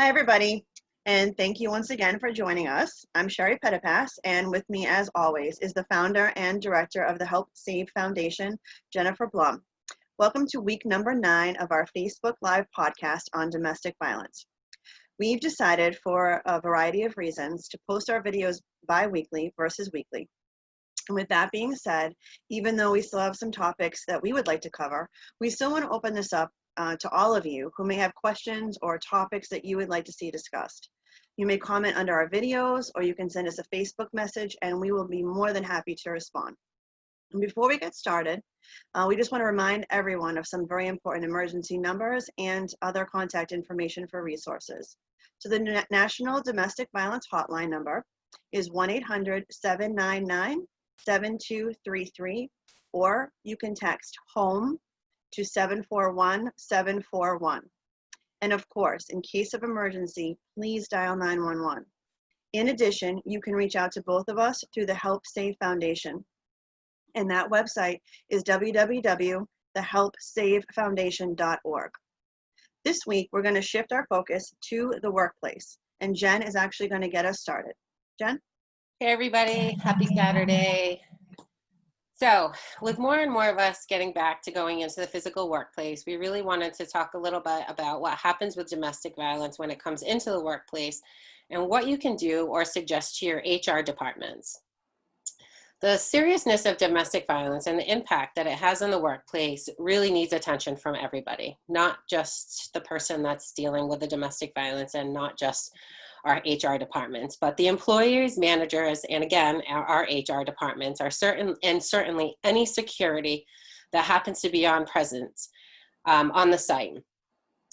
Hi, everybody, and thank you once again for joining us. I'm Sherry Pettipass, and with me, as always, is the founder and director of the Help Save Foundation, Jennifer Blum. Welcome to week number 9 of our Facebook Live podcast on domestic violence. We've decided, for a variety of reasons, to post our videos bi-weekly versus weekly. And with that being said, even though we still have some topics that we would like to cover, we still want to open this up to all of you who may have questions or topics that you would like to see discussed. You may comment under our videos, or you can send us a Facebook message, and we will be more than happy to respond. And before we get started, we just want to remind everyone of some very important emergency numbers and other contact information for resources. So the National Domestic Violence Hotline number is 1-800-799-7233, or you can text HOME to 741-741. And of course, in case of emergency, please dial 911. In addition, you can reach out to both of us through the Help Save Foundation. And that website is www.thehelpsavefoundation.org. This week, we're going to shift our focus to the workplace, and Jen is actually going to get us started. Jen? Hey everybody, happy Saturday. So with more and more of us getting back to going into the physical workplace, we really wanted to talk a little bit about what happens with domestic violence when it comes into the workplace and what you can do or suggest to your HR departments. The seriousness of domestic violence and the impact that it has on the workplace really needs attention from everybody, not just the person that's dealing with the domestic violence and not just our HR departments, but the employers, managers, and again, our HR departments are certainly any security that happens to be present on the site.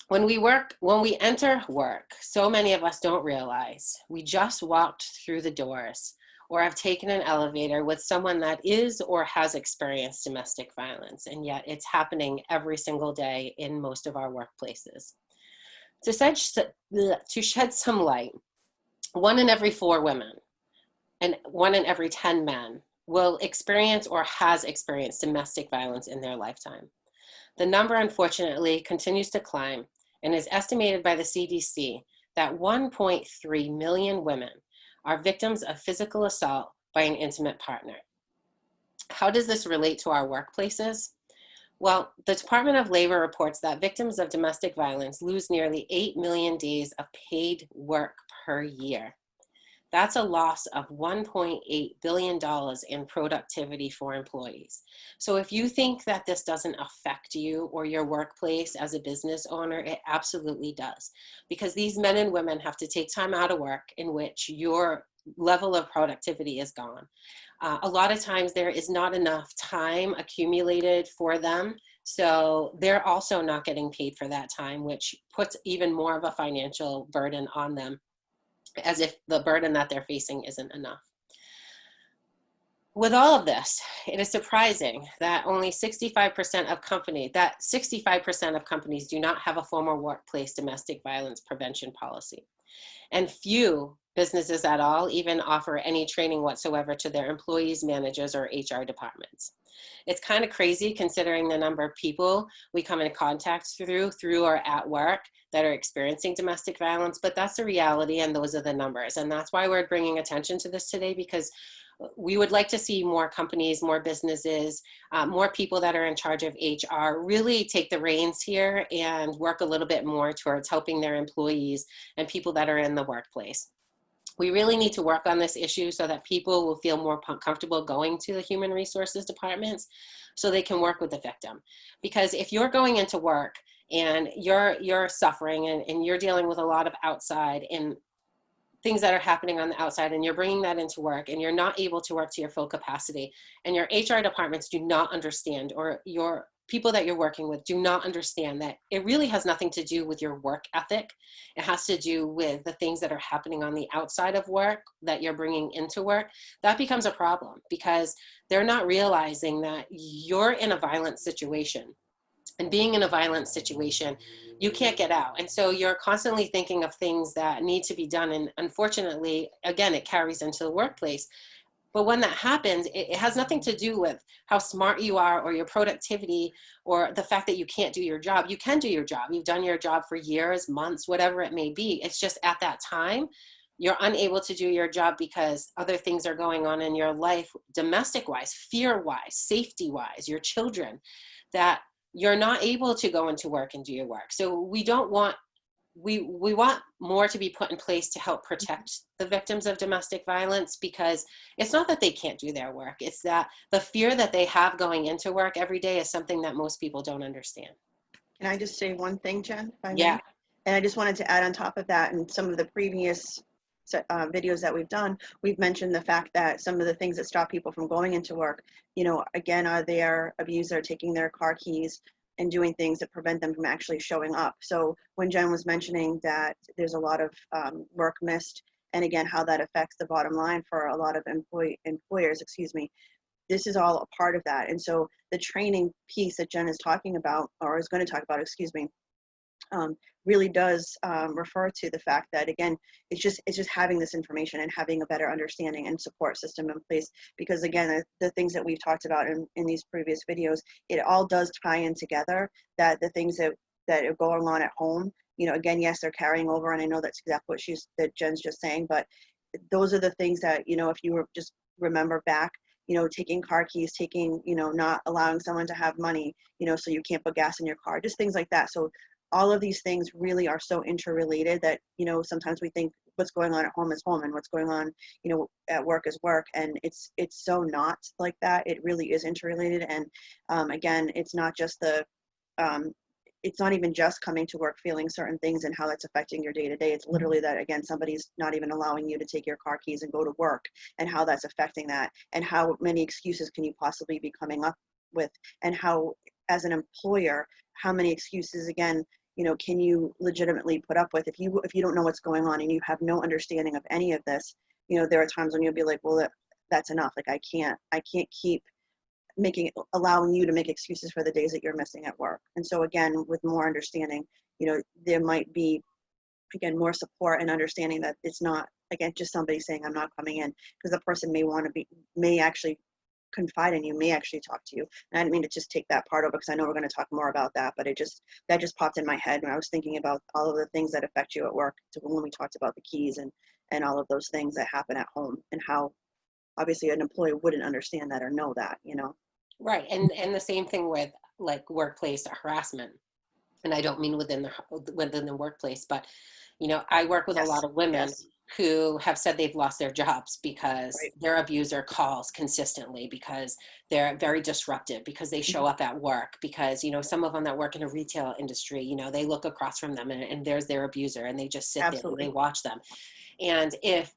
When we enter work, so many of us don't realize we just walked through the doors or have taken an elevator with someone that is or has experienced domestic violence, and yet it's happening every single day in most of our workplaces. To shed some light, 1 in every 4 women and 1 in every 10 men will experience or has experienced domestic violence in their lifetime. The number, unfortunately, continues to climb and is estimated by the CDC that 1.3 million women are victims of physical assault by an intimate partner. How does this relate to our workplaces? Well, the Department of Labor reports that victims of domestic violence lose nearly 8 million days of paid work per year. That's a loss of $1.8 billion in productivity for employees. So if you think that this doesn't affect you or your workplace as a business owner, it absolutely does. Because these men and women have to take time out of work in which your level of productivity is gone. A lot of times there is not enough time accumulated for them, so they're also not getting paid for that time, which puts even more of a financial burden on them, as if the burden that they're facing isn't enough. With all of this, it is surprising that only 65% of companies do not have a formal workplace domestic violence prevention policy. And few businesses at all even offer any training whatsoever to their employees, managers, or HR departments. It's kind of crazy considering the number of people we come in contact through or at work that are experiencing domestic violence, but that's the reality and those are the numbers. And that's why we're bringing attention to this today, because we would like to see more companies, more businesses, more people that are in charge of HR really take the reins here and work a little bit more towards helping their employees and people that are in the workplace. We really need to work on this issue so that people will feel more comfortable going to the human resources departments so they can work with the victim. Because if you're going into work and you're suffering and you're dealing with a lot of outside and things that are happening on the outside, and you're bringing that into work and you're not able to work to your full capacity, and your HR departments do not understand, or your people that you're working with do not understand that it really has nothing to do with your work ethic. It has to do with the things that are happening on the outside of work that you're bringing into work. That becomes a problem because they're not realizing that you're in a violent situation. And being in a violent situation, you can't get out. And so you're constantly thinking of things that need to be done. And unfortunately, again, it carries into the workplace. But when that happens, it has nothing to do with how smart you are or your productivity or the fact that you can't do your job. You can do your job. You've done your job for years, months, whatever it may be. It's just at that time, you're unable to do your job because other things are going on in your life, domestic wise, fear wise, safety wise, your children, that you're not able to go into work and do your work. So we don't want, we want more to be put in place to help protect the victims of domestic violence, because it's not that they can't do their work. It's that the fear that they have going into work every day is something that most people don't understand. Can I just say one thing, Jen, if I may? Yeah. And I just wanted to add on top of that, and some of the previous videos that we've done, we've mentioned the fact that some of the things that stop people from going into work, you know, again, are their abuser taking their car keys and doing things that prevent them from actually showing up. So when Jen was mentioning that there's a lot of work missed, and again, how that affects the bottom line for a lot of employers, excuse me, this is all a part of that. And so the training piece that Jen is talking about, or is going to talk about, excuse me, really does refer to the fact that, again, it's just having this information and having a better understanding and support system in place. Because again, the things that we've talked about in these previous videos, it all does tie in together, that the things that are going on at home, you know, again, yes, they're carrying over, and I know that's exactly what that Jen's just saying, but those are the things that, you know, if you were just remember back, you know, taking car keys, taking, you know, not allowing someone to have money, you know, so you can't put gas in your car, just things like that. So all of these things really are so interrelated that, you know, sometimes we think what's going on at home is home and what's going on, you know, at work is work. And it's so not like that. It really is interrelated. And again, it's not just it's not even just coming to work feeling certain things and how that's affecting your day to day. It's literally that, again, somebody's not even allowing you to take your car keys and go to work, and how that's affecting that, and how many excuses can you possibly be coming up with, and how, as an employer, how many excuses, again, you know, can you legitimately put up with if you don't know what's going on and you have no understanding of any of this. You know, there are times when you'll be like, well, that's enough. Like, I can't keep allowing you to make excuses for the days that you're missing at work. And so again, with more understanding, you know, there might be, again, more support and understanding that it's not, again, just somebody saying I'm not coming in, because the person may actually confide in you, may actually talk to you. And I didn't mean to just take that part over, because I know we're going to talk more about that, but that just popped in my head when I was thinking about all of the things that affect you at work, to when we talked about the keys and all of those things that happen at home, and how obviously an employee wouldn't understand that or know that, you know. Right. And the same thing with like workplace harassment. And I don't mean within the workplace, but, you know, I work with a lot of women who have said they've lost their jobs because their abuser calls consistently, because they're very disruptive, because they show up at work, because, you know, some of them that work in a retail industry, you know, they look across from them and there's their abuser, and they just sit there and they watch them. And if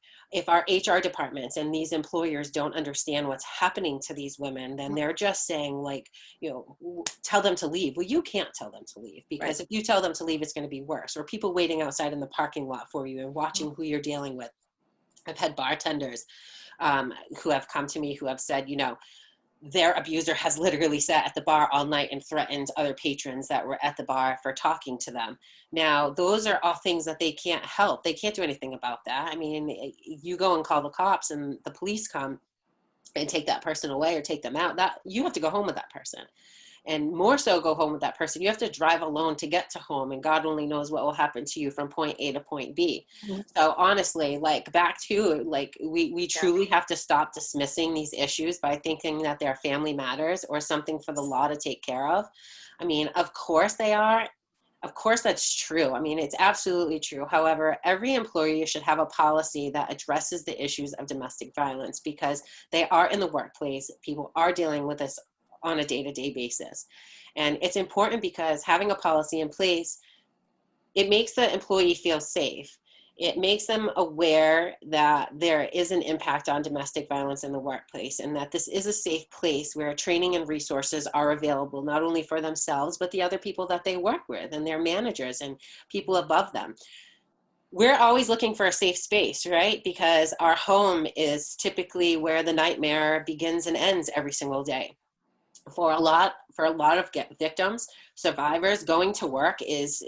our HR departments and these employers don't understand what's happening to these women, then they're just saying, like, you know, tell them to leave. Well, you can't tell them to leave, because if you tell them to leave, it's going to be worse. Or people waiting outside in the parking lot for you and watching who you're dealing with. I've had bartenders who have come to me who have said, you know, their abuser has literally sat at the bar all night and threatened other patrons that were at the bar for talking to them. Now, those are all things that they can't help. They can't do anything about that. I mean, you go and call the cops and the police come and take that person away or take them out. That you have to go home with that person. And more so, go home with that person. You have to drive alone to get to home, and God only knows what will happen to you from point A to point B. So honestly, like, back to, like, we truly have to stop dismissing these issues by thinking that they're family matters or something for the law to take care of. I mean, of course they are. Of course, that's true. I mean, it's absolutely true. However, every employer should have a policy that addresses the issues of domestic violence, because they are in the workplace. People are dealing with this on a day-to-day basis. And it's important because having a policy in place, it makes the employee feel safe. It makes them aware that there is an impact on domestic violence in the workplace, and that this is a safe place where training and resources are available, not only for themselves, but the other people that they work with and their managers and people above them. We're always looking for a safe space, right? Because our home is typically where the nightmare begins and ends every single day. For a lot of victims, survivors, going to work is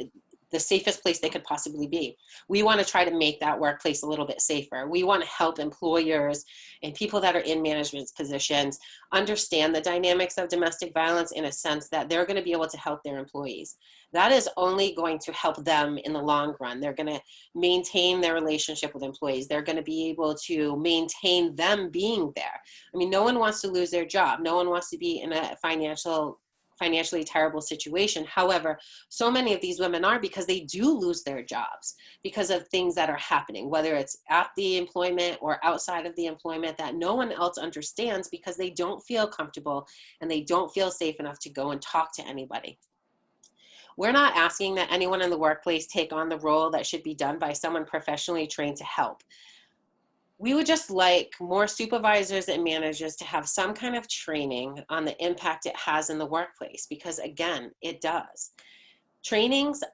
the safest place they could possibly be. We want to try to make that workplace a little bit safer. We want to help employers and people that are in management positions understand the dynamics of domestic violence in a sense that they're going to be able to help their employees. That is only going to help them in the long run. They're going to maintain their relationship with employees. They're going to be able to maintain them being there. I mean, no one wants to lose their job. No one wants to be in a financially terrible situation. However, so many of these women are, because they do lose their jobs because of things that are happening, whether it's at the employment or outside of the employment, that no one else understands because they don't feel comfortable and they don't feel safe enough to go and talk to anybody. We're not asking that anyone in the workplace take on the role that should be done by someone professionally trained to help. We would just like more supervisors and managers to have some kind of training on the impact it has in the workplace, because again, it does. Trainings,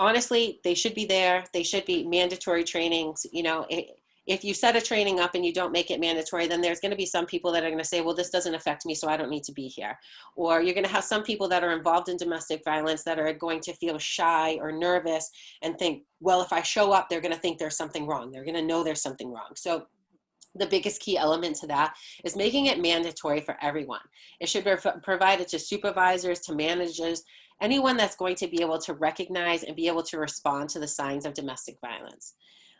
honestly, they should be there. They should be mandatory trainings. You know, if you set a training up and you don't make it mandatory, then there's going to be some people that are going to say, well, this doesn't affect me, so I don't need to be here. Or you're going to have some people that are involved in domestic violence that are going to feel shy or nervous and think, well, if I show up, they're going to think there's something wrong. They're going to know there's something wrong. So the biggest key element to that is making it mandatory for everyone. It should be provided to supervisors, to managers, anyone that's going to be able to recognize and be able to respond to the signs of domestic violence.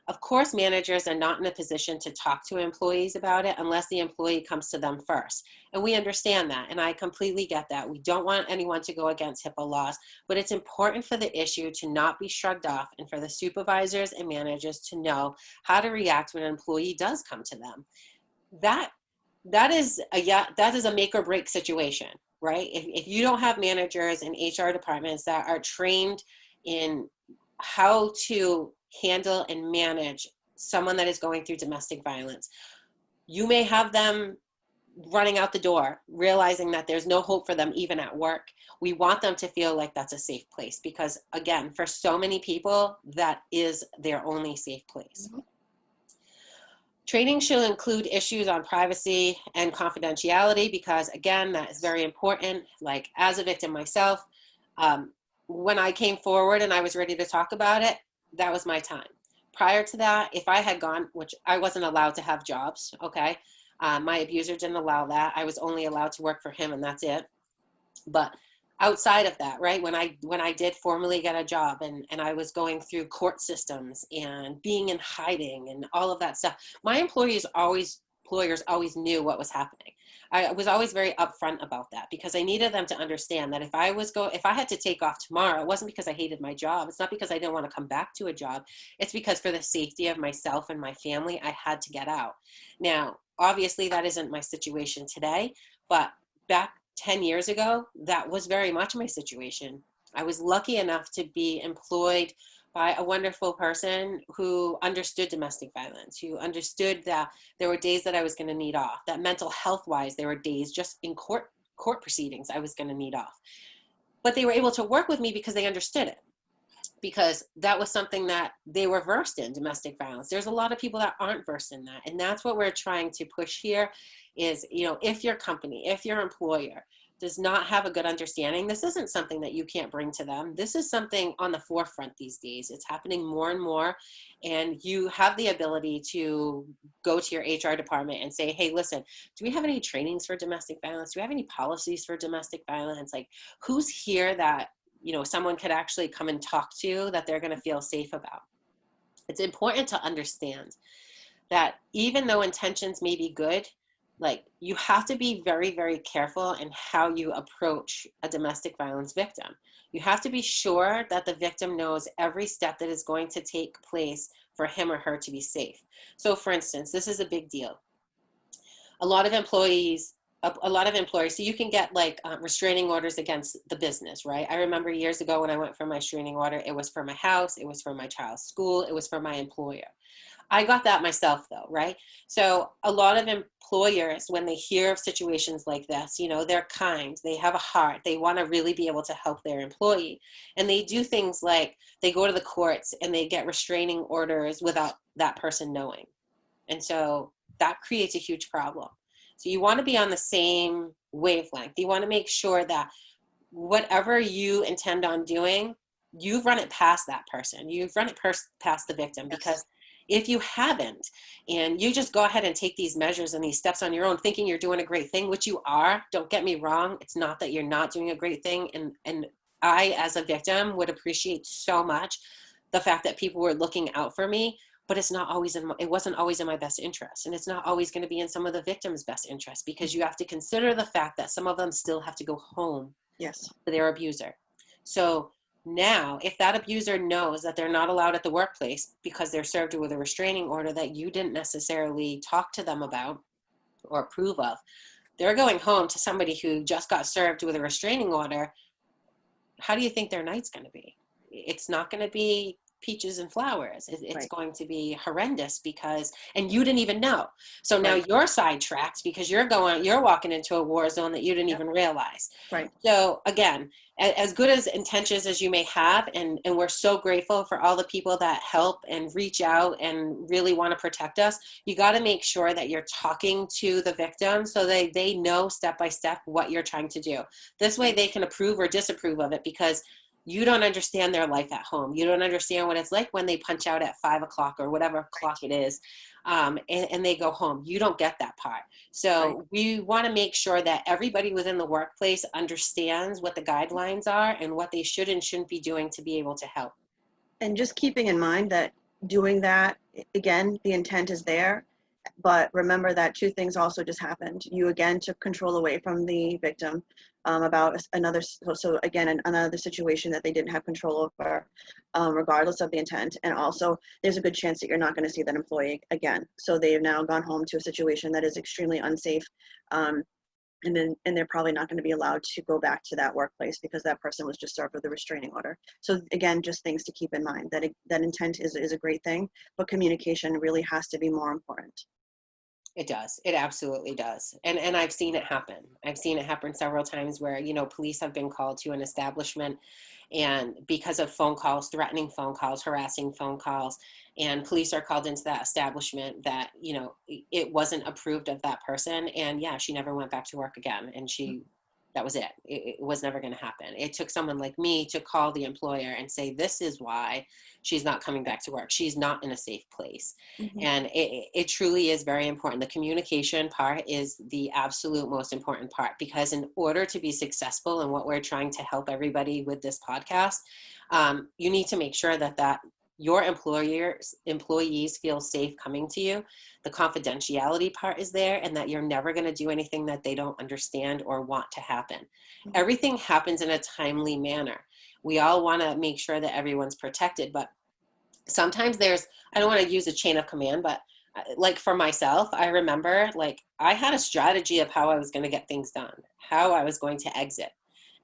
Of course, managers are not in a position to talk to employees about it unless the employee comes to them first. And we understand that, and I completely get that. We don't want anyone to go against HIPAA laws, but it's important for the issue to not be shrugged off and for the supervisors and managers to know how to react when an employee does come to them. That is a make or break situation, right? If you don't have managers and HR departments that are trained in how to handle and manage someone that is going through domestic violence, you may have them running out the door, realizing that there's no hope for them even at work. We want them to feel like that's a safe place, because again, for so many people, that is their only safe place. Mm-hmm. Training should include issues on privacy and confidentiality, because again, that is very important. Like, as a victim myself, when I came forward and I was ready to talk about it, that was my time. Prior to that, if I had gone, which I wasn't allowed to have jobs, okay? My abuser didn't allow that. I was only allowed to work for him, and that's it. But outside of that, right, when I did formally get a job and I was going through court systems and being in hiding and all of that stuff, my employers always knew what was happening. I was always very upfront about that, because I needed them to understand that if I had to take off tomorrow, it wasn't because I hated my job. It's not because I didn't want to come back to a job. It's because for the safety of myself and my family, I had to get out. Now, obviously that isn't my situation today, but back 10 years ago, that was very much my situation. I was lucky enough to be employed by a wonderful person who understood domestic violence, who understood that there were days that I was going to need off, that mental health wise, there were days just in court proceedings I was going to need off. But they were able to work with me because they understood it, because that was something that they were versed in, domestic violence. There's a lot of people that aren't versed in that. And that's what we're trying to push here is, you know, if your company, if your employer does not have a good understanding, this isn't something that you can't bring to them. This is something on the forefront these days. It's happening more and more. And you have the ability to go to your HR department and say, hey, listen, do we have any trainings for domestic violence? Do we have any policies for domestic violence? Like, who's here that, you know, someone could actually come and talk to that they're going to feel safe about? It's important to understand that even though intentions may be good, like, you have to be very, very careful in how you approach a domestic violence victim. You have to be sure that the victim knows every step that is going to take place for him or her to be safe. So for instance, this is a big deal. A lot of employers, so you can get like restraining orders against the business, right? I remember years ago when I went for my restraining order, it was for my house, it was for my child's school, it was for my employer. I got that myself though, right? So a lot of employers, when they hear of situations like this, you know, they're kind, they have a heart, they want to really be able to help their employee. And they do things like they go to the courts and they get restraining orders without that person knowing. And so that creates a huge problem. So you want to be on the same wavelength. You want to make sure that whatever you intend on doing, you've run it past that person. You've run it past the victim, Yes. because if you haven't, and you just go ahead and take these measures and these steps on your own, thinking you're doing a great thing, which you are, don't get me wrong. It's not that you're not doing a great thing. And I, as a victim, would appreciate so much the fact that people were looking out for me, but it's not always it wasn't always in my best interest. And it's not always going to be in some of the victims' best interest, because you have to consider the fact that some of them still have to go home Yes. to their abuser. So now, if that abuser knows that they're not allowed at the workplace because they're served with a restraining order that you didn't necessarily talk to them about or approve of, they're going home to somebody who just got served with a restraining order. How do you think their night's going to be? It's not going to be peaches and flowers. It's Right. going to be horrendous, because, and you didn't even know. So now Right. you're sidetracked because you're walking into a war zone that you didn't Yep. even realize. Right. So again, as good as intentions as you may have, and we're so grateful for all the people that help and reach out and really want to protect us, you got to make sure that you're talking to the victim so they know step by step what you're trying to do. This way they can approve or disapprove of it, because you don't understand their life at home. You don't understand what it's like when they punch out at 5 o'clock or whatever clock it is, and they go home. You don't get that part. So we want to make sure that everybody within the workplace understands what the guidelines are and what they should and shouldn't be doing to be able to help. And just keeping in mind that doing that, again, the intent is there, but remember that two things also just happened. You again took control away from the victim about another, so again, another situation that they didn't have control over, regardless of the intent. And also, there's a good chance that you're not going to see that employee again. So they have now gone home to a situation that is extremely unsafe. And they're probably not going to be allowed to go back to that workplace because that person was just served with a restraining order. So again, just things to keep in mind, that that intent is a great thing, but communication really has to be more important. It does. It absolutely does. And I've seen it happen. I've seen it happen several times where, police have been called to an establishment, and because of phone calls, threatening phone calls, harassing phone calls, and police are called into that establishment that, it wasn't approved of that person. And yeah, she never went back to work again. And that was it. It was never going to happen. It took someone like me to call the employer and say, this is why she's not coming back to work. She's not in a safe place. Mm-hmm. And it truly is very important. The communication part is the absolute most important part, because in order to be successful in what we're trying to help everybody with this podcast, you need to make sure that your employees feel safe coming to you. The confidentiality part is there, and that you're never going to do anything that they don't understand or want to happen. Mm-hmm. Everything happens in a timely manner. We all want to make sure that everyone's protected, but sometimes I don't want to use a chain of command, but like for myself, I remember I had a strategy of how I was going to get things done, how I was going to exit.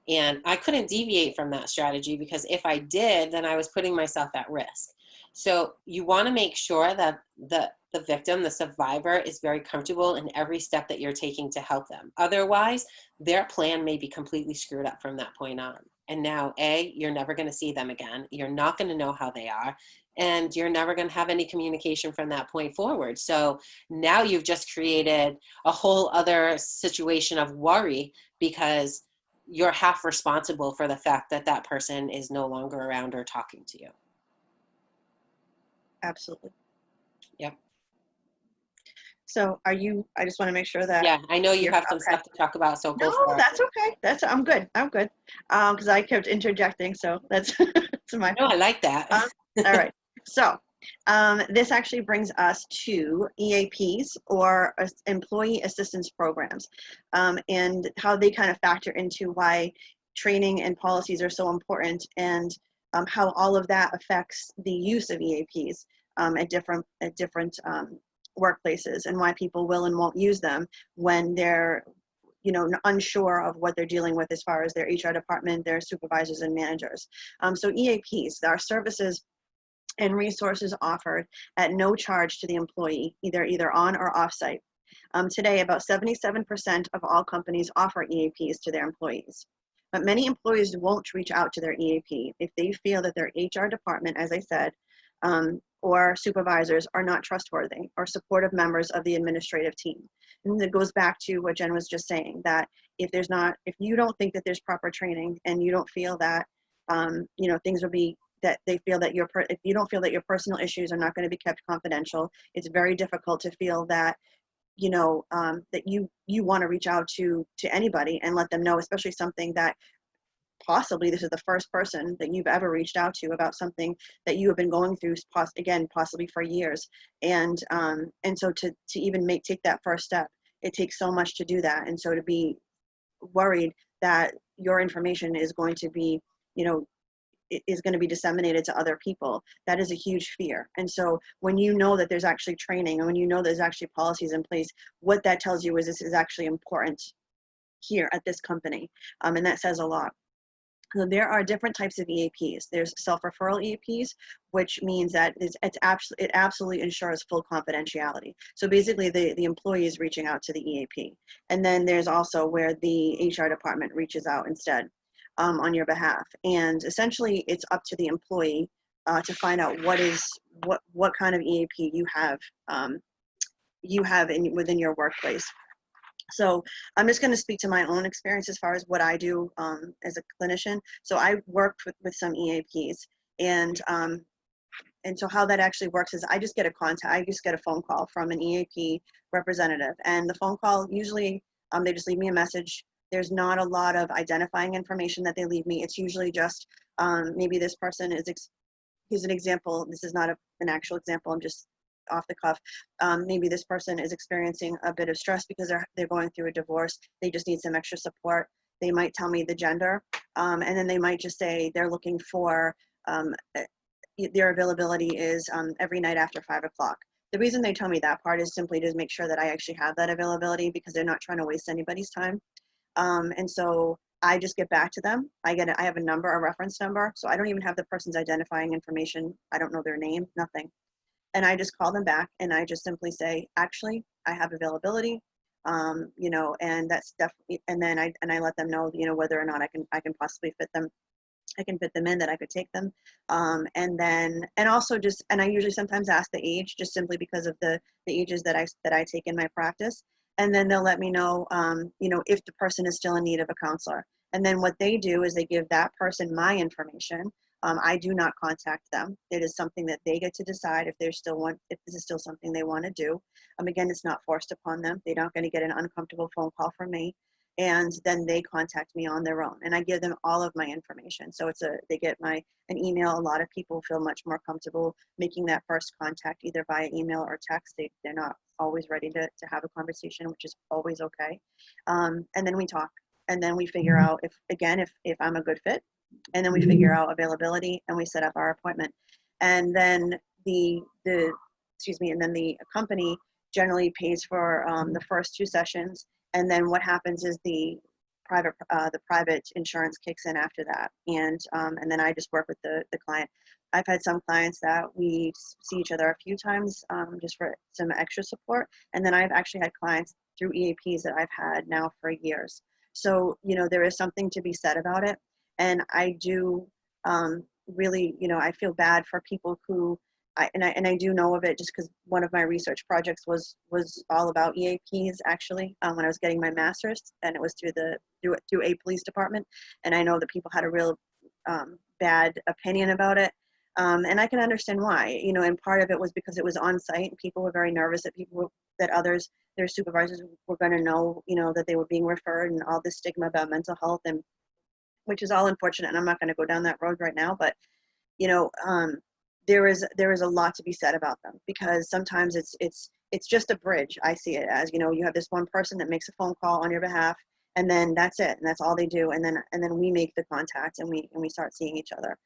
And I couldn't deviate from that strategy, because if I did, then I was putting myself at risk. So you want to make sure that the victim, the survivor, is very comfortable in every step that you're taking to help them. Otherwise, their plan may be completely screwed up from that point on. And now, you're never going to see them again. You're not going to know how they are. And you're never going to have any communication from that point forward. So now you've just created a whole other situation of worry, because you're half responsible for the fact that that person is no longer around or talking to you. Absolutely. Yep. So I just want to make sure that. Yeah, I know you have some stuff to talk about, so go for it. No, that's okay. I'm good. Because I kept interjecting, so that's my. No, I like that. All right. So this actually brings us to EAPs, or employee assistance programs, and how they kind of factor into why training and policies are so important, and how all of that affects the use of EAPs at different workplaces, and why people will and won't use them when they're unsure of what they're dealing with as far as their HR department, their supervisors and managers. So EAPs are services and resources offered at no charge to the employee, either on or off site. Today, about 77% of all companies offer EAPs to their employees. But many employees won't reach out to their EAP if they feel that their HR department, as I said, or supervisors are not trustworthy or supportive members of the administrative team. And it goes back to what Jen was just saying, that if you don't think that there's proper training, and you don't feel that things will be that they feel that if you don't feel that your personal issues are not going to be kept confidential, it's very difficult to feel that that you want to reach out to anybody and let them know, especially something that possibly this is the first person that you've ever reached out to about something that you have been going through, possibly for years. And so to even take that first step, it takes so much to do that. And so to be worried that your information is going to be, is going to be disseminated to other people, that is a huge fear. And so when you know that there's actually training and when you know there's actually policies in place, what that tells you is this is actually important here at this company. And that says a lot. So there are different types of EAPs. There's self-referral EAPs, which means that it absolutely ensures full confidentiality. So basically the employee is reaching out to the EAP. And then there's also where the HR department reaches out instead on your behalf. And essentially it's up to the employee to find out what kind of EAP you have within your workplace. So I'm just going to speak to my own experience as far as what I do as a clinician. So I worked with some EAPs, and so how that actually works is I just get a phone call from an EAP representative, and the phone call usually they just leave me a message. There's not a lot of identifying information that they leave me. It's usually just maybe this person here's an example. This is not an actual example. I'm just off the cuff. Maybe this person is experiencing a bit of stress because they're going through a divorce. They just need some extra support. They might tell me the gender, and then they might just say they're looking for their availability is every night after 5 o'clock. The reason they tell me that part is simply to make sure that I actually have that availability, because they're not trying to waste anybody's time. And so I just get back to them. I have a reference number, so I don't even have the person's identifying information. I don't know their name, nothing. And I just call them back and I just simply say, actually, I have availability, and that's definitely, and then I let them know, whether or not I can possibly fit them. I can fit them in, that I could take them. And I usually sometimes ask the age, just simply because of the ages that I take in my practice. And then they'll let me know, if the person is still in need of a counselor. And then what they do is they give that person my information. I do not contact them. It is something that they get to decide if this is still something they want to do. Again, it's not forced upon them. They're not going to get an uncomfortable phone call from me. And then they contact me on their own, and I give them all of my information. So they get an email. A lot of people feel much more comfortable making that first contact either via email or text. They're not always ready to have a conversation, which is always okay. And then we talk, and then we figure out if I'm a good fit, and then we figure out availability, and we set up our appointment. And then the company generally pays for the first 2 sessions. And then what happens is the private insurance kicks in after that. And then I just work with the client. I've had some clients that we see each other a few times just for some extra support. And then I've actually had clients through EAPs that I've had now for years. So, there is something to be said about it. And I do really, I feel bad for people who, I do know of it just because one of my research projects was all about EAPs actually when I was getting my master's, and it was through a police department, and I know that people had a real bad opinion about it, and I can understand why. And part of it was because it was on site, and people were very nervous that others, their supervisors, were going to know, that they were being referred, and all this stigma about mental health, and which is all unfortunate. And I'm not going to go down that road right now, but there is a lot to be said about them, because sometimes it's just a bridge. I see it as, you have this one person that makes a phone call on your behalf, and then that's it, and that's all they do, and then we make the contact, and we start seeing each other.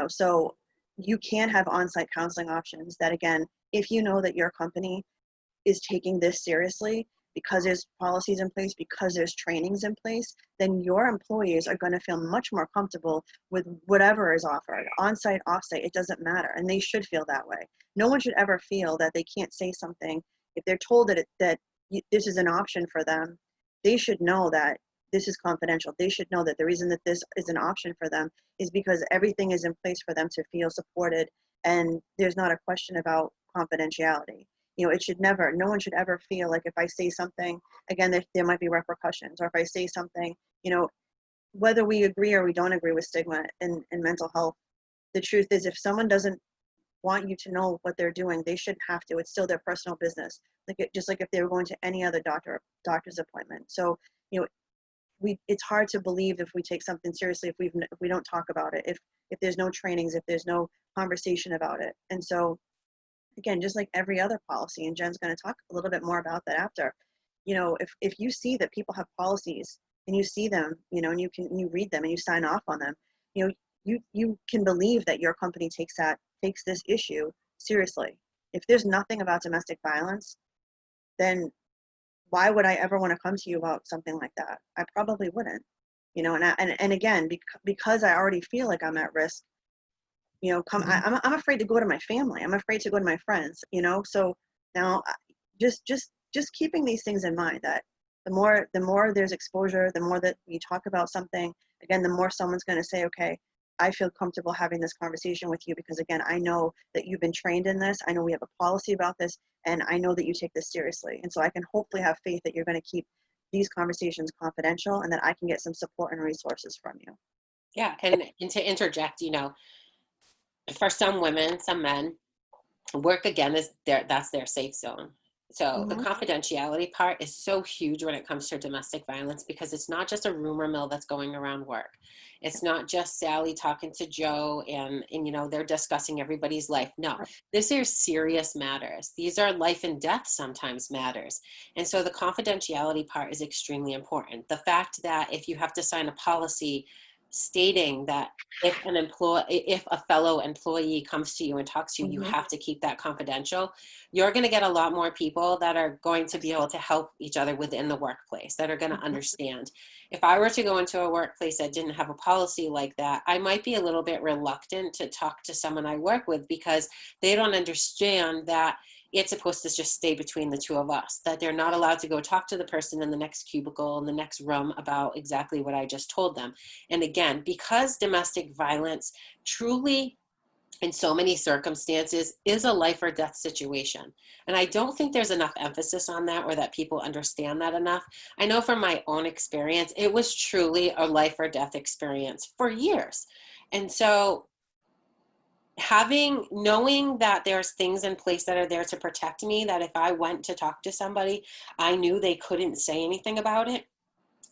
So you can have on-site counseling options that, again, if you know that your company is taking this seriously, because there's policies in place, because there's trainings in place, then your employees are going to feel much more comfortable with whatever is offered, on-site, off-site, it doesn't matter. And they should feel that way. No one should ever feel that they can't say something. If they're told that this is an option for them, they should know that this is confidential. They should know that the reason that this is an option for them is because everything is in place for them to feel supported, and there's not a question about confidentiality. No one should ever feel like if I say something, again, there might be repercussions, or if I say something, whether we agree or we don't agree with stigma in mental health, the truth is if someone doesn't want you to know what they're doing, they shouldn't have to. It's still their personal business. Just like if they were going to any other doctor's appointment. So, you know, it's hard to believe if we take something seriously if we don't talk about it, if there's no trainings, if there's no conversation about it. And so again, just like every other policy, and Jen's going to talk a little bit more about that after, you know, if you see that people have policies and you see them, you know, and you read them and you sign off on them, you know, you can believe that your company takes this issue seriously. If there's nothing about domestic violence, then why would I ever want to come to you about something like that? I probably wouldn't, you know. And again, because I already feel like I'm at risk, you know, I'm afraid to go to my family. I'm afraid to go to my friends, you know. So now, just keeping these things in mind, that the more there's exposure, the more that you talk about something, again, the more someone's going to say, okay, I feel comfortable having this conversation with you because, again, I know that you've been trained in this. I know we have a policy about this, and I know that you take this seriously. And so I can hopefully have faith that you're going to keep these conversations confidential and that I can get some support and resources from you. Yeah, and to interject, you know, for some women, some men, work again is that's their safe zone. So the Mm-hmm. confidentiality part is so huge when it comes to domestic violence because it's not just a rumor mill that's going around work. It's not just Sally talking to Joe and you know they're discussing everybody's life. No, these are serious matters. These are life and death sometimes matters. And so the confidentiality part is extremely important. The fact that if you have to sign a policy stating that if a fellow employee comes to you and talks to you, you Mm-hmm. have to keep that confidential. You're going to get a lot more people that are going to be able to help each other within the workplace, that are going to understand. If I were to go into a workplace that didn't have a policy like that, I might be a little bit reluctant to talk to someone I work with because they don't understand that it's supposed to just stay between the two of us, that they're not allowed to go talk to the person in the next cubicle in the next room about exactly what I just told them. And again, because domestic violence truly in so many circumstances is a life or death situation. And I don't think there's enough emphasis on that or that people understand that enough. I know from my own experience, it was truly a life or death experience for years. And so knowing that there's things in place that are there to protect me, that if I went to talk to somebody, I knew they couldn't say anything about it,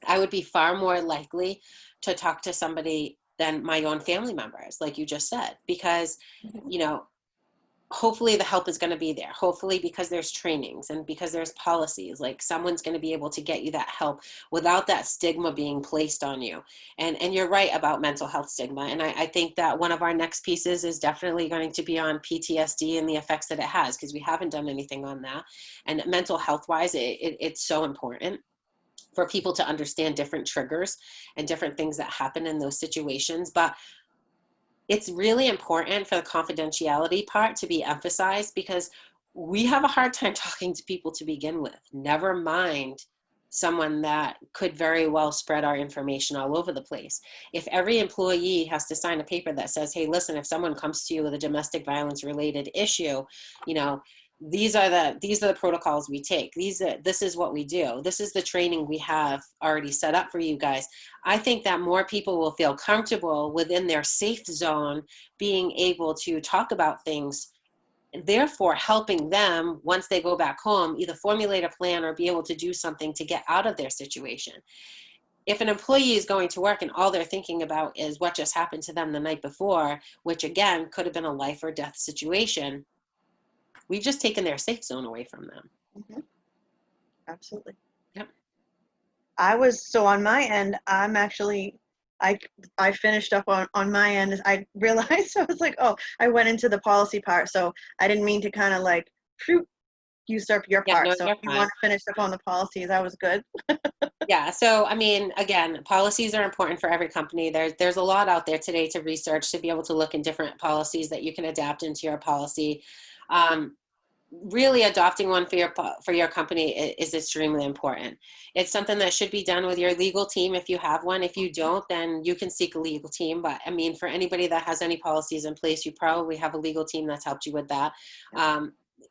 I would be far more likely to talk to somebody than my own family members, like you just said, because, you know, hopefully the help is going to be there. Hopefully because there's trainings and because there's policies, like someone's going to be able to get you that help without that stigma being placed on you. And you're right about mental health stigma. And I think that one of our next pieces is definitely going to be on PTSD and the effects that it has, because we haven't done anything on that. And mental health wise, it's so important for people to understand different triggers and different things that happen in those situations. But it's really important for the confidentiality part to be emphasized because we have a hard time talking to people to begin with, never mind someone that could very well spread our information all over the place. If every employee has to sign a paper that says, hey, listen, if someone comes to you with a domestic violence related issue, you know, these are the protocols we take. This is what we do. This is the training we have already set up for you guys. I think that more people will feel comfortable within their safe zone being able to talk about things, therefore helping them once they go back home either formulate a plan or be able to do something to get out of their situation. If an employee is going to work and all they're thinking about is what just happened to them the night before, which again could have been a life or death situation, we've just taken their safe zone away from them. Mm-hmm. Absolutely. Yep. So on my end, I finished up on my end. I realized, I was like, oh, I went into the policy part, so I didn't mean to kind of like usurp your Yeah, part. no, So you're if you fine. want to finish up on the policies, that was good. Yeah, so I mean, again, policies are important for every company. There's a lot out there today to research to be able to look in different policies that you can adapt into your policy. Really adopting one for your company is extremely important. It's something that should be done with your legal team if you have one. If you don't, then you can seek a legal team. But I mean, for anybody that has any policies in place, you probably have a legal team that's helped you with that.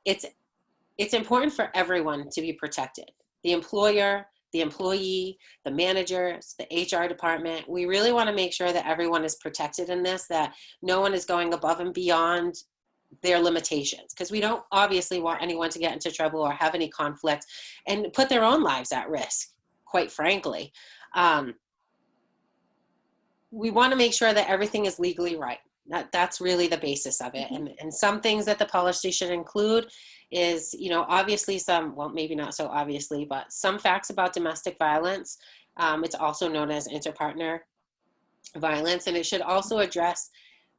It's important for everyone to be protected. The employer, the employee, the managers, the HR department. We really want to make sure that everyone is protected in this, that no one is going above and beyond their limitations, because we don't obviously want anyone to get into trouble or have any conflict and put their own lives at risk, quite frankly. We want to make sure that everything is legally right. That's really the basis of it. And some things that the policy should include is, obviously some, well, maybe not so obviously, but some facts about domestic violence. It's also known as interpartner violence, and it should also address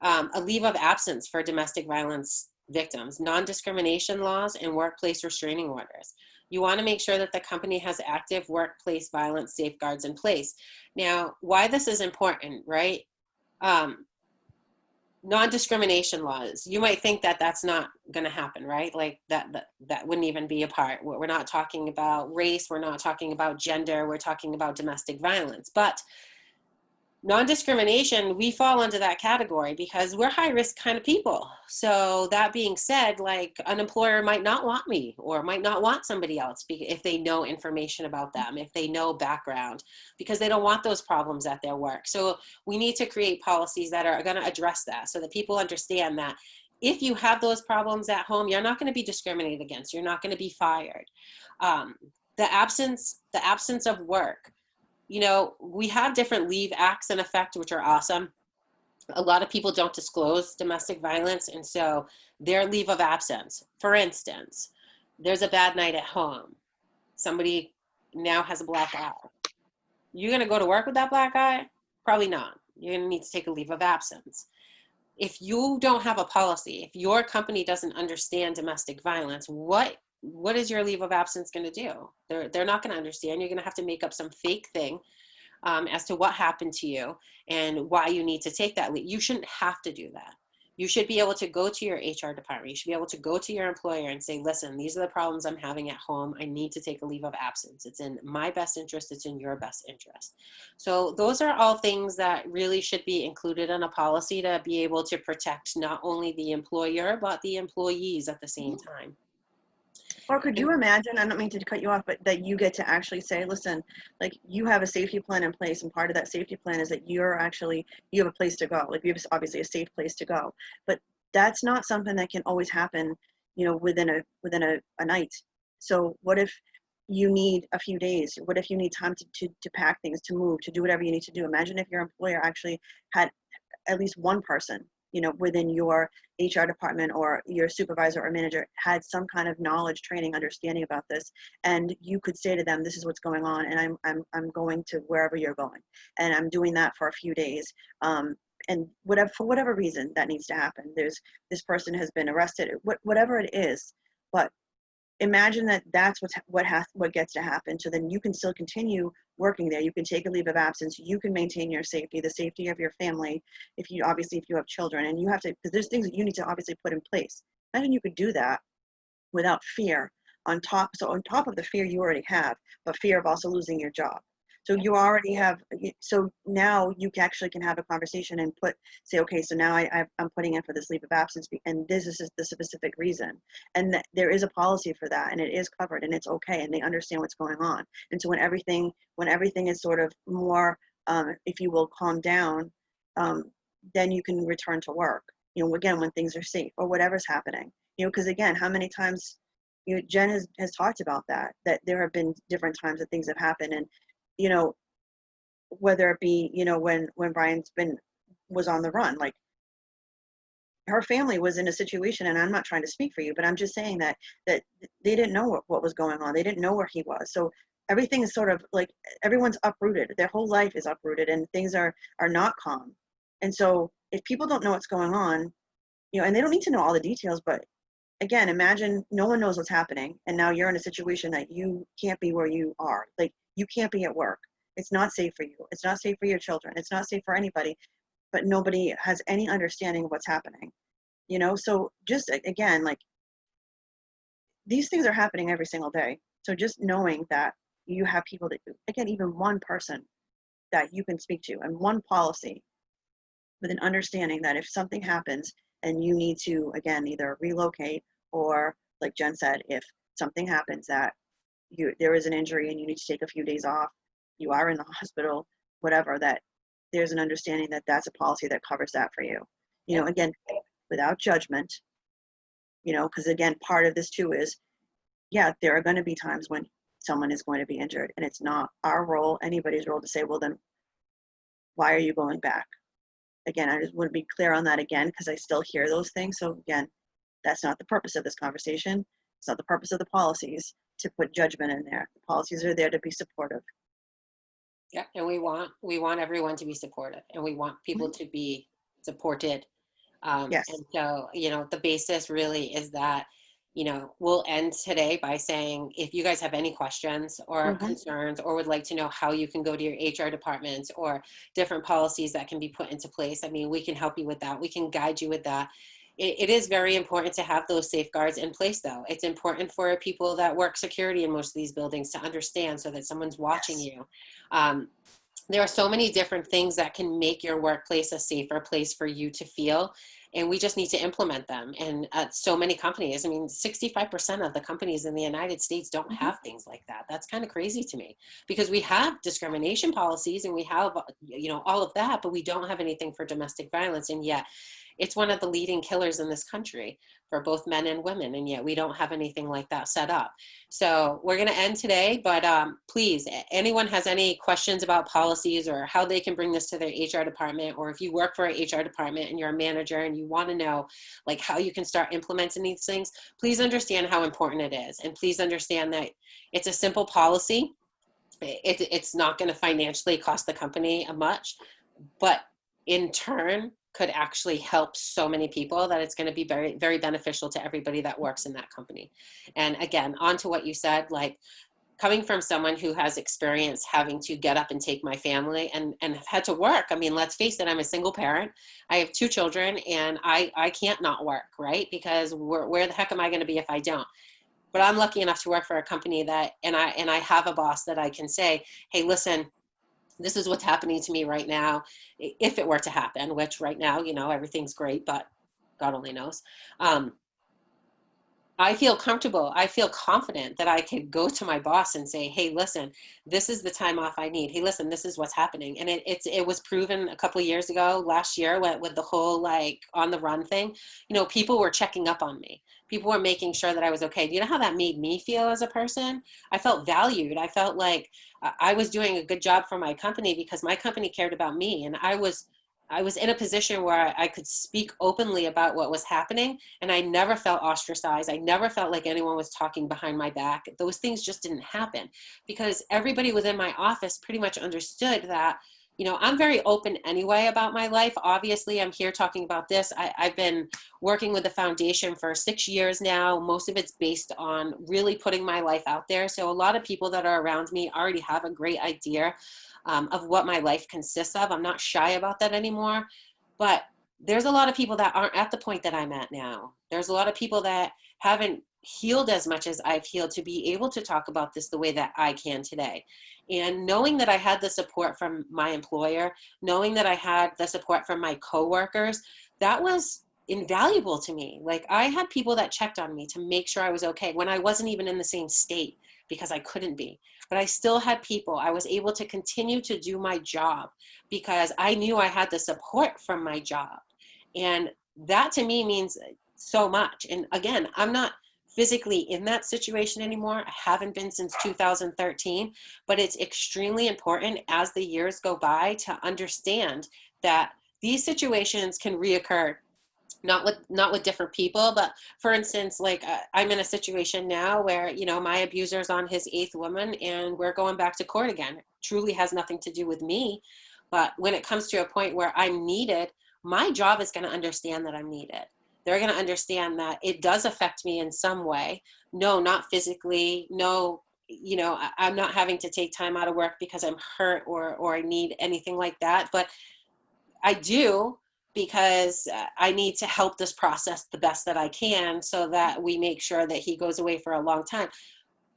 a leave of absence for domestic violence victims, non-discrimination laws, and workplace restraining orders. You want to make sure that the company has active workplace violence safeguards in place. Now, why this is important, right? Non-discrimination laws. You might think that that's not going to happen, right? Like that wouldn't even be a part. We're not talking about race. We're not talking about gender. We're talking about domestic violence. But non-discrimination, we fall into that category because we're high-risk kind of people. So that being said, like an employer might not want me or might not want somebody else if they know information about them, if they know background, because they don't want those problems at their work. So we need to create policies that are going to address that so that people understand that if you have those problems at home, you're not going to be discriminated against. You're not going to be fired. The absence of work. We have different leave acts in effect, which are awesome. A lot of people don't disclose domestic violence, and so their leave of absence, for instance, there's a bad night at home. Somebody now has a black eye. You're going to go to work with that black eye? Probably not. You're going to need to take a leave of absence. If you don't have a policy, if your company doesn't understand domestic violence, what is your leave of absence going to do? They're not going to understand. You're going to have to make up some fake thing as to what happened to you and why you need to take that leave. You shouldn't have to do that. You should be able to go to your HR department. You should be able to go to your employer and say, listen, these are the problems I'm having at home. I need to take a leave of absence. It's in my best interest. It's in your best interest. So those are all things that really should be included in a policy to be able to protect not only the employer, but the employees at the same time. Or could you imagine, I don't mean to cut you off, but that you get to actually say, listen, like you have a safety plan in place, and part of that safety plan is that you have a place to go. Like you have obviously a safe place to go. But that's not something that can always happen, within a night. So what if you need a few days? What if you need time to pack things, to move, to do whatever you need to do? Imagine if your employer actually had at least one person within your HR department or your supervisor or manager had some kind of knowledge, training, understanding about this, and you could say to them, this is what's going on, and I'm going to wherever you're going, and I'm doing that for a few days, and for whatever reason that needs to happen. This person has been arrested, whatever it is, but imagine that that's what gets to happen. So then you can still continue working there. You can take a leave of absence. You can maintain your safety, the safety of your family. If you have children, and you have to, because there's things that you need to obviously put in place. Imagine you could do that without fear on top of the fear you already have, but fear of also losing your job. So you already have, so now you actually can have a conversation and say, okay, so now I'm putting in for this leave of absence, and this is the specific reason. And there is a policy for that, and it is covered, and it's okay, and they understand what's going on. And so when everything is sort of more, if you will, calm down, then you can return to work, again, when things are safe or whatever's happening, because again, how many times, Jen has talked about that there have been different times that things have happened, and whether it be, when Brian's was on the run, like her family was in a situation, and I'm not trying to speak for you, but I'm just saying that they didn't know what was going on. They didn't know where he was. So everything is sort of like, everyone's uprooted. Their whole life is uprooted, and things are not calm. And so if people don't know what's going on, and they don't need to know all the details, but again, imagine no one knows what's happening, and now you're in a situation that you can't be where you are. Like, you can't be at work. It's not safe for you. It's not safe for your children. It's not safe for anybody, but nobody has any understanding of what's happening. So just, again, like, these things are happening every single day. So just knowing that you have people that, again, even one person that you can speak to, and one policy with an understanding that if something happens and you need to, again, either relocate, or like Jen said, if something happens that there is an injury and you need to take a few days off, you are in the hospital, whatever, that there's an understanding that that's a policy that covers that for you. You know, again, without judgment, you know, because again, part of this too is, yeah, there are going to be times when someone is going to be injured, and it's not our role, anybody's role, to say, well, then why are you going back? Again, I just want to be clear on that again, because I still hear those things. So again, that's not the purpose of this conversation. It's not the purpose of the policies to put judgment in there. The policies are there to be supportive. Yeah, and we want everyone to be supportive, and we want people to be supported. Yes. And so, you know, the basis really is that, you know, we'll end today by saying, if you guys have any questions or concerns, or would like to know how you can go to your HR departments or different policies that can be put into place, I mean, we can help you with that. We can guide you with that. It is very important to have those safeguards in place, though. It's important for people that work security in most of these buildings to understand, so that someone's watching you. There are so many different things that can make your workplace a safer place for you to feel, and we just need to implement them. And so many companies, I mean, 65% of the companies in the United States don't have things like that. That's kind of crazy to me, because we have discrimination policies and we have, you know, all of that, but we don't have anything for domestic violence. And yet it's one of the leading killers in this country for both men and women, and yet we don't have anything like that set up. So we're going to end today, but please, anyone has any questions about policies or how they can bring this to their HR department, or if you work for an HR department and you're a manager and you want to know like how you can start implementing these things, please understand how important it is. And please understand that it's a simple policy. It's not going to financially cost the company much, but in turn could actually help so many people that it's going to be very, very beneficial to everybody that works in that company. And again, on to what you said, like coming from someone who has experience having to get up and take my family and have had to work. I mean, let's face it, I'm a single parent. I have 2 children, and I can't not work, right? Because where the heck am I going to be if I don't? But I'm lucky enough to work for a company that, and I have a boss that I can say, hey, listen, this is what's happening to me right now. If it were to happen, which right now, you know, everything's great, but God only knows. I feel comfortable. I feel confident that I could go to my boss and say, hey, listen, this is the time off I need. Hey, listen, this is what's happening. And it was proven a couple of years ago, last year, with the whole like on the run thing, you know, people were checking up on me. People were making sure that I was okay. Do you know how that made me feel as a person? I felt valued. I felt like I was doing a good job for my company because my company cared about me. And I was in a position where I could speak openly about what was happening, and I never felt ostracized. I never felt like anyone was talking behind my back. Those things just didn't happen because everybody within my office pretty much understood that, you know, I'm very open anyway about my life. Obviously, I'm here talking about this. I've been working with the foundation for 6 years now. Most of it's based on really putting my life out there. So a lot of people that are around me already have a great idea of what my life consists of. I'm not shy about that anymore, but there's a lot of people that aren't at the point that I'm at now. There's a lot of people that haven't healed as much as I've healed to be able to talk about this the way that I can today. And knowing that I had the support from my employer, knowing that I had the support from my coworkers, that was invaluable to me. Like I had people that checked on me to make sure I was okay when I wasn't even in the same state because I couldn't be. But I still had people. I was able to continue to do my job because I knew I had the support from my job. And that to me means so much. And again, I'm not physically in that situation anymore. I haven't been since 2013, but it's extremely important as the years go by to understand that these situations can reoccur, not with different people, but for instance, like I'm in a situation now where, you know, my abuser's on his 8th woman and we're going back to court again. It truly has nothing to do with me. But when it comes to a point where I'm needed, my job is going to understand that I'm needed. They're going to understand that it does affect me in some way. No, not physically. No, you know, I'm not having to take time out of work because I'm hurt or I need anything like that. But I do, because I need to help this process the best that I can so that we make sure that he goes away for a long time.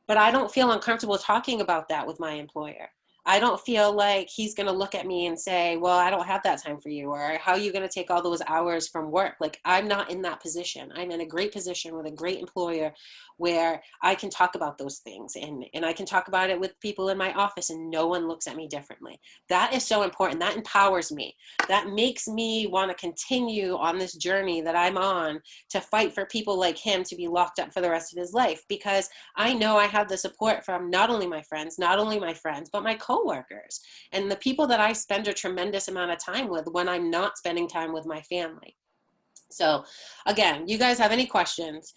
But I don't feel uncomfortable talking about that with my employer. I don't feel like he's going to look at me and say, well, I don't have that time for you, or how are you going to take all those hours from work? Like, I'm not in that position. I'm in a great position with a great employer where I can talk about those things, and I can talk about it with people in my office and no one looks at me differently. That is so important. That empowers me. That makes me want to continue on this journey that I'm on to fight for people like him to be locked up for the rest of his life, because I know I have the support from not only my friends, but my coworkers and the people that I spend a tremendous amount of time with when I'm not spending time with my family. So again, you guys have any questions,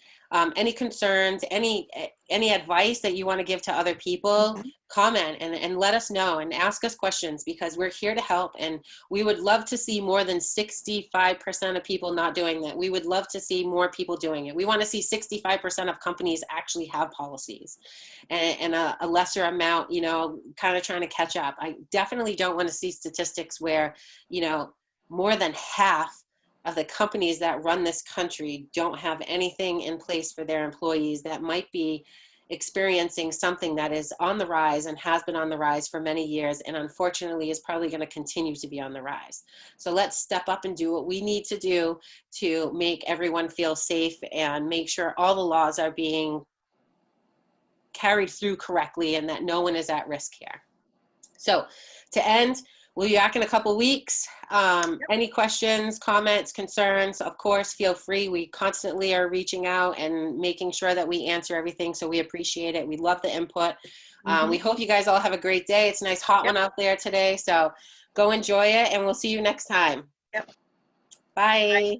any concerns, any advice that you want to give to other people, Mhm. comment and let us know and ask us questions, because we're here to help. And we would love to see more than 65% of people not doing that. We would love to see more people doing it. We want to see 65% of companies actually have policies, and a lesser amount, you know, kind of trying to catch up. I definitely don't want to see statistics where, you know, more than half of the companies that run this country don't have anything in place for their employees that might be experiencing something that is on the rise and has been on the rise for many years, and unfortunately is probably going to continue to be on the rise. So let's step up and do what we need to do to make everyone feel safe and make sure all the laws are being carried through correctly and that no one is at risk here. So to end, we'll be back in a couple weeks. Any questions, comments, concerns, of course, feel free. We constantly are reaching out and making sure that we answer everything, so we appreciate it. We love the input. We hope you guys all have a great day. It's a nice hot one out there today, so go enjoy it, and we'll see you next time. Yep. Bye.